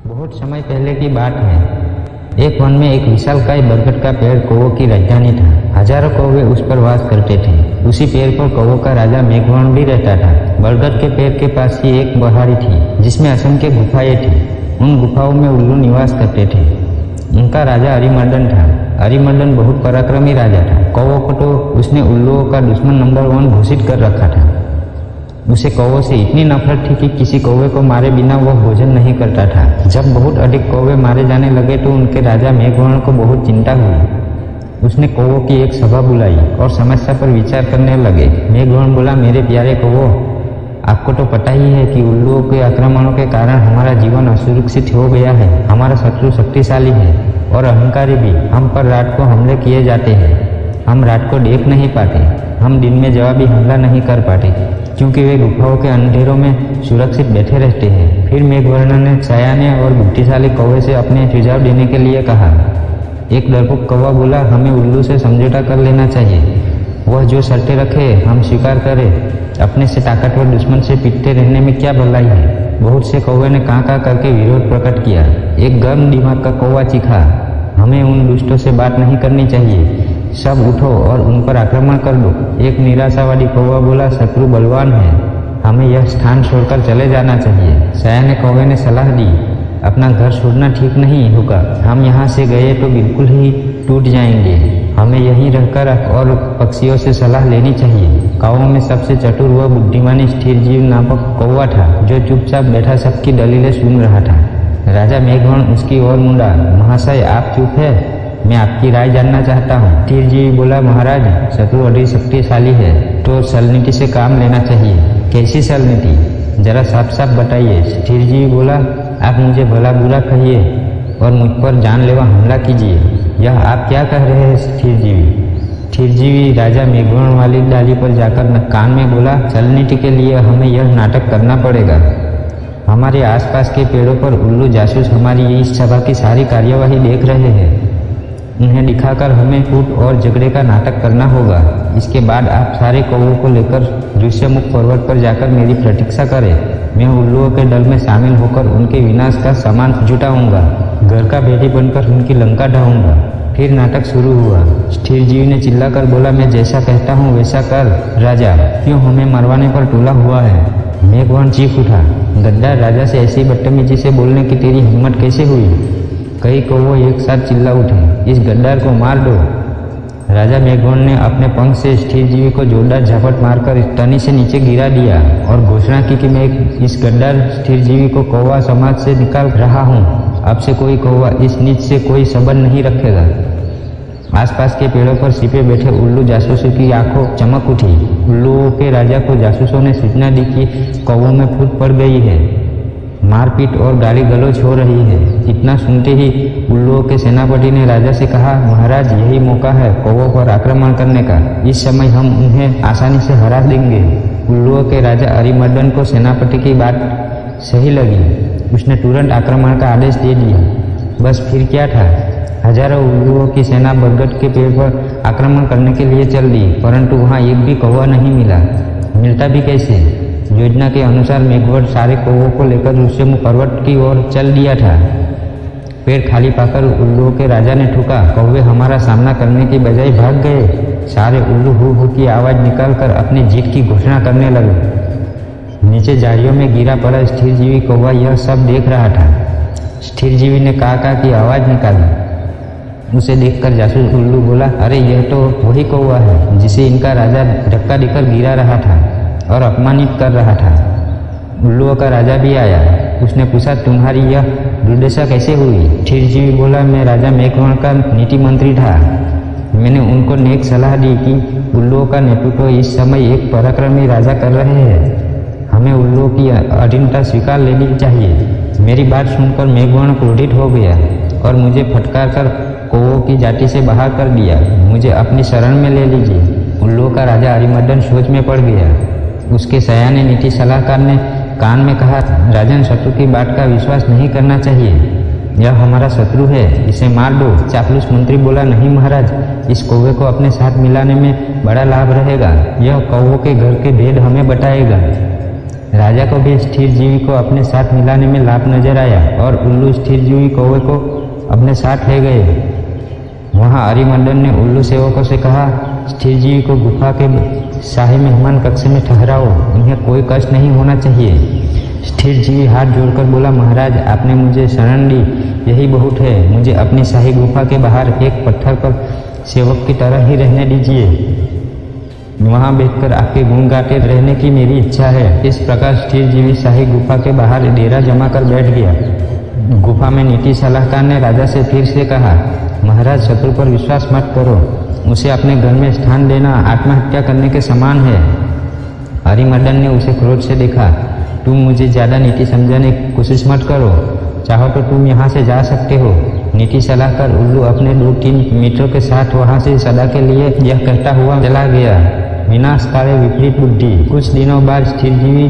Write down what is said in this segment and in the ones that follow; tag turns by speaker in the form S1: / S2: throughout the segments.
S1: बहुत समय पहले की बात है। एक वन में एक विशालकाय बरगद का पेड़ कौवों की राजधानी था। हजारों कौवे उस पर वास करते थे। उसी पेड़ पर कौवों का राजा मेघवर्ण भी रहता था। बरगद के पेड़ के पास ही एक पहाड़ी थी जिसमें असंख्य गुफाएं थी। उन गुफाओं में उल्लू निवास करते थे। उनका राजा अरिमर्दन था। अरिमर्दन बहुत पराक्रमी राजा था। कौवों को तो उसने उल्लुओं का दुश्मन नंबर 1 घोषित कर रखा था। उसे कौवों से इतनी नफरत थी कि किसी कौवे को मारे बिना वह भोजन नहीं करता था। जब बहुत अधिक कौवे मारे जाने लगे तो उनके राजा मेघवर्ण को बहुत चिंता हुई। उसने कौवों की एक सभा बुलाई और समस्या पर विचार करने लगे। मेघवर्ण बोला, मेरे प्यारे कौवों, आपको तो पता ही है कि उल्लुओं के आक्रमणों के कारण हमारा जीवन असुरक्षित हो गया है। हमारा शत्रु शक्तिशाली है और अहंकारी भी। हम पर रात को हमले किए जाते हैं। हम रात को देख नहीं पाते। हम दिन में जवाबी हमला नहीं कर पाते क्योंकि वे गुफाओं के अंधेरों में सुरक्षित बैठे रहते हैं। फिर मेघवर्ण ने सयाने और बुद्धिशाली कौवे से अपने सुझाव देने के लिए कहा। एक डरपोक कौवा बोला, हमें उल्लू से समझौता कर लेना चाहिए। वह जो शर्तें रखे हम स्वीकार करें। अपने से ताकतवर दुश्मन से पिटते रहने में क्या भलाई है। बहुत से कौवे ने कां करके विरोध प्रकट किया। एक गर्म दिमाग का कौवा चीखा, हमें उन दुष्टों से बात नहीं करनी चाहिए। सब उठो और उन पर आक्रमण कर दो। एक निराशावादी कौवा बोला, शत्रु बलवान है, हमें यह स्थान छोड़कर चले जाना चाहिए। सयाने कौवे ने सलाह दी, अपना घर छोड़ना ठीक नहीं होगा। हम यहाँ से गए तो बिल्कुल ही टूट जाएंगे। हमें यहीं रहकर और पक्षियों से सलाह लेनी चाहिए। कौवों में सबसे चतुर व बुद्धिमानी स्थिरजीव नामक कौवा था जो चुपचाप बैठा सबकी दलीलें सुन रहा था। राजा मेघवर्ण उसकी ओर मुड़ा, महाशय आप चुप है, मैं आपकी राय जानना चाहता हूँ। स्थिरजीवी बोला, महाराज, शत्रु अधिक शक्तिशाली है तो रणनीति से काम लेना चाहिए। कैसी रणनीति, जरा साफ साफ बताइए। स्थिरजीवी बोला, आप मुझे भला बुरा कहिए और मुझ पर जानलेवा हमला कीजिए। यह आप क्या कह रहे हैं स्थिरजीवी? स्थिरजीवी राजा मेघवर्ण वाली डाली पर जाकर कान में बोला, रणनीति के लिए हमें यह नाटक करना पड़ेगा। हमारे आसपास के पेड़ों पर उल्लू जासूस हमारी इस सभा की सारी कार्यवाही देख रहे हैं। उन्हें दिखाकर हमें फूट और झगड़े का नाटक करना होगा। इसके बाद आप सारे कौवों को लेकर दृश्यमुख पर्वत पर जाकर मेरी प्रतीक्षा करें। मैं उल्लुओं के दल में शामिल होकर उनके विनाश का सामान जुटाऊंगा। घर का भेदी बनकर उनकी लंका ढाऊंगा। फिर नाटक शुरू हुआ। स्थिरजीवी ने चिल्लाकर बोला, मैं जैसा कहता हूँ वैसा कर राजा, क्यों हमें मरवाने पर तुला हुआ है? मेघवर्ण चीख उठा, गद्दार, राजा से ऐसी बदतमीजी से बोलने की तेरी हिम्मत कैसे हुई? कई कौवे एक साथ चिल्ला उठे, इस गद्दार को मार दो। राजा मेघवर्ण ने अपने पंख से स्थिरजीवी को जोरदार झपट मारकर तनी से नीचे गिरा दिया और घोषणा की कि मैं इस गद्दार स्थिरजीवी को कौवा समाज से निकाल रहा हूँ। अब से कोई कौवा इस नीच से कोई संबंध नहीं रखेगा। आसपास के पेड़ों पर छिपे बैठे उल्लू जासूसों की आंखों चमक उठी। उल्लुओं के राजा को जासूसों ने सूचना दी कि कौवों में फूट पड़ गई है। मारपीट और गाली गलौज हो रही है। इतना सुनते ही उल्लुओं के सेनापति ने राजा से कहा, महाराज, यही मौका है कौवों पर आक्रमण करने का। इस समय हम उन्हें आसानी से हरा देंगे। उल्लुओं के राजा अरिमर्दन को सेनापति की बात सही लगी। उसने तुरंत आक्रमण का आदेश दे दिया। बस फिर क्या था, हजारों उल्लुओं की सेना बरगद के पेड़ पर आक्रमण करने के लिए चल दी, परंतु वहाँ एक भी कौवा नहीं मिला। मिलता भी कैसे? योजना के अनुसार मेघवर्ण सारे कौवों को लेकर ऋष्यमुख पर्वत की ओर चल दिया था। पेड़ खाली पाकर उल्लुओं के राजा ने ठुका, कौवे हमारा सामना करने की बजाय भाग गए। सारे उल्लू हू हू की आवाज निकालकर अपनी जीत की घोषणा करने लगे। नीचे झाड़ियों में गिरा पड़ा स्थिरजीवी कौवा यह सब देख रहा था। स्थिरजीवी ने काका की आवाज निकाली। उसे देखकर जासूस उल्लू बोला, अरे यह तो वही कौवा है जिसे इनका राजा धक्का देकर गिरा रहा था और अपमानित कर रहा था। उल्लुओं का राजा भी आया। उसने पूछा, तुम्हारी यह दुर्दशा कैसे हुई? स्थिरजीवी बोला, मैं राजा मेघवर्ण का नीति मंत्री था। मैंने उनको नेक सलाह दी कि उल्लुओं का नेतृत्व इस समय एक पराक्रमी राजा कर रहे हैं। हमें उल्लुओं की अधीनता स्वीकार लेनी चाहिए। मेरी बात सुनकर मेघवर्ण क्रोधित हो गया और मुझे फटकार कर कौवों की जाति से बाहर कर दिया। मुझे अपनी शरण में ले लीजिए। उल्लुओं का राजा अरिमर्दन सोच में पड़ गया। उसके सयाने नीति सलाहकार ने कान में कहा, राजन, शत्रु की बात का विश्वास नहीं करना चाहिए। यह हमारा शत्रु है, इसे मार दो। चापलूस मंत्री बोला, नहीं महाराज, इस कौवे को अपने साथ मिलाने में बड़ा लाभ रहेगा। यह कौवों के घर के भेद हमें बताएगा। राजा को भी स्थिर जीवी को अपने साथ मिलाने में लाभ नजर आया और उल्लू स्थिर जीवी कौवे को अपने साथ ले गए। वहां अरिमर्दन ने उल्लू सेवकों से कहा, स्थिर जीवी को गुफा के शाही मेहमान कक्ष में ठहराओ, उन्हें कोई कष्ट नहीं होना चाहिए। स्थिर जीवी हाथ जोड़कर बोला, महाराज आपने मुझे शरण दी, यही बहुत है। मुझे अपनी शाही गुफा के बाहर एक पत्थर पर सेवक की तरह ही रहने दीजिए। वहां बैठकर आपके गुण गाते रहने की मेरी इच्छा है। इस प्रकार स्थिर जीवी शाही गुफा के बाहर डेरा जमा कर बैठ गया। गुफा में नीति सलाहकार ने राजा से फिर से कहा, महाराज शत्रु पर विश्वास मत करो, उसे अपने घर में स्थान देना आत्महत्या करने के समान है। अरिमर्दन ने उसे क्रोध से देखा, तुम मुझे ज्यादा नीति समझाने की कोशिश मत करो, चाहो तो तुम यहाँ से जा सकते हो। नीति सलाहकार उल्लू अपने 2-3 मित्रों के साथ वहाँ से सदा के लिए यह कहता हुआ चला गया, विनाशकारी विपरीत बुद्धि। कुछ दिनों बाद स्थिर जीवी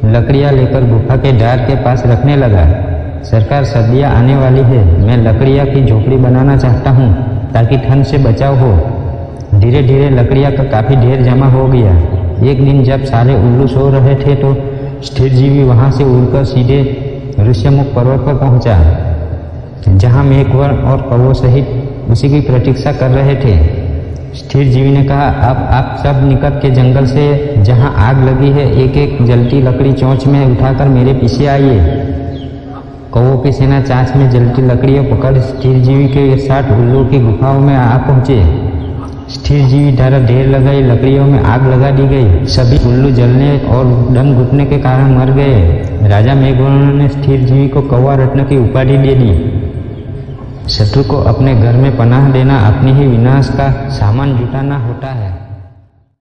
S1: लकड़ियाँ लेकर गुफा के द्वार के पास रखने लगा। सरकार, सर्दियाँ आने वाली है, मैं लकड़ियाँ की झोपड़ी बनाना चाहता हूँ ताकि ठंड से बचाव हो। धीरे धीरे लकड़ियाँ का काफी ढेर जमा हो गया। एक दिन जब सारे उल्लू सो रहे थे तो स्थिर जीवी वहाँ से उड़कर सीधे ऋष्यमुख पर्वत पर पहुंचा, जहाँ मेघवर्ण और कौवों सहित उसी की प्रतीक्षा कर रहे थे। स्थिर जीवी ने कहा, अब आप सब निकट के जंगल से जहाँ आग लगी है एक एक जलती लकड़ी चोंच में उठाकर मेरे पीछे आइए। कौवों की सेना चांच में जलती लकड़ियाँ पकड़ स्थिर जीवी के साथ उल्लू की गुफाओं में आ पहुंचे। स्थिर जीवी द्वारा ढेर लगाई लकड़ियों में आग लगा दी गई। सभी उल्लू जलने और दम घुटने के कारण मर गए। राजा मेघवर्ण ने स्थिर जीवी को कौवा रत्न की उपाधि दे दी। शत्रु को अपने घर में पनाह देना अपने ही विनाश का सामान जुटाना होता है।